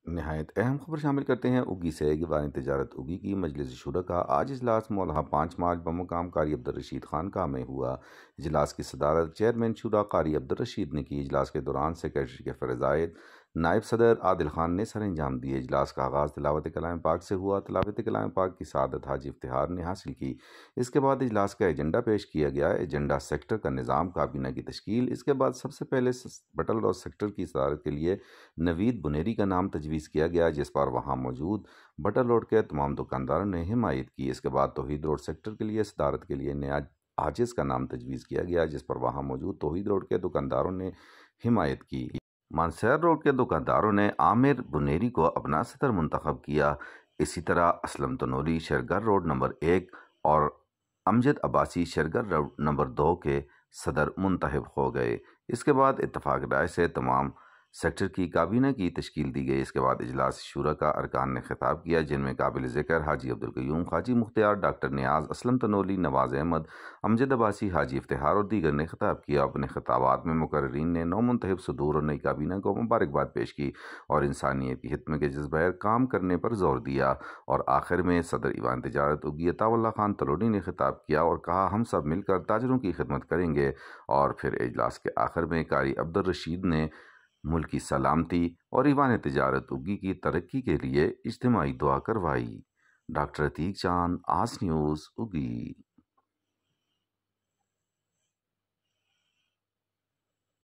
نہایت اہم خبر شامل کرتے ہیں اگی سے ایوان تجارت اگی کی مجلس شورا کا آج اجلاس مولہا 5 مارچ بمقام قاری عبدالرشید خانقاہ میں ہوا۔ اجلاس کی صدارت چیئرمین شورا قاری عبدالرشید نے کی۔ اجلاس کے دوران سیکریٹری کے فرائض نائب صدر عادل خان نے سر انجام دیے۔ اجلاس کا آغاز تلاوت کلام پاک سے ہوا۔ تلاوت کلام پاک کی سعادت حاجی افتخار نے حاصل کی۔ اس کے بعد اجلاس کا ایجنڈا پیش کیا گیا۔ ایجنڈا سیکٹر کا نظام، کابینہ کی تشکیل۔ اس کے بعد سب سے پہلے بٹل روڈ سیکٹر کی صدارت کے لیے نوید بنیری کا نام تجویز کیا گیا، جس پر وہاں موجود بٹل روڈ کے تمام دکانداروں نے حمایت کی۔ اس کے بعد توحید روڈ سیکٹر کے لیے صدارت کے لیے نیا حاجز کا نام تجویز کیا گیا، جس پر وہاں موجود توحید روڈ کے دکانداروں نے حمایت کی۔ مانسہر روڈ کے دکانداروں نے عامر بنیری کو اپنا صدر منتخب کیا۔ اسی طرح اسلم تنوری شیرگر روڈ نمبر 1 اور امجد عباسی شیرگر روڈ نمبر 2 کے صدر منتخب ہو گئے۔ اس کے بعد اتفاق رائے سے تمام سیکٹر کی کابینہ کی تشکیل دی گئی۔ اس کے بعد اجلاس شورا کا ارکان نے خطاب کیا، جن میں قابل ذکر حاجی عبدالقیوم، حاجی مختار، ڈاکٹر نیاز، اسلم تنوری، نواز احمد، امجد عباسی، حاجی افتخار اور دیگر نے خطاب کیا۔ اپنے خطابات میں مقررین نے نو منتخب صدور اور نئی کابینہ کو مبارکباد پیش کی اور انسانیت کی خدمت کے جذبہ کام کرنے پر زور دیا۔ اور آخر میں صدر ایوان تجارت اگی عطا اللہ خان تلوڑی نے خطاب کیا اور کہا، ہم سب مل کر تاجروں کی خدمت کریں گے۔ اور پھر اجلاس کے آخر میں قاری عبدالرشید نے ملک کی سلامتی اور ایوان تجارت اگی کی ترقی کے لیے اجتماعی دعا کروائی۔ ڈاکٹر عتیق چاند، آس نیوز، اگی۔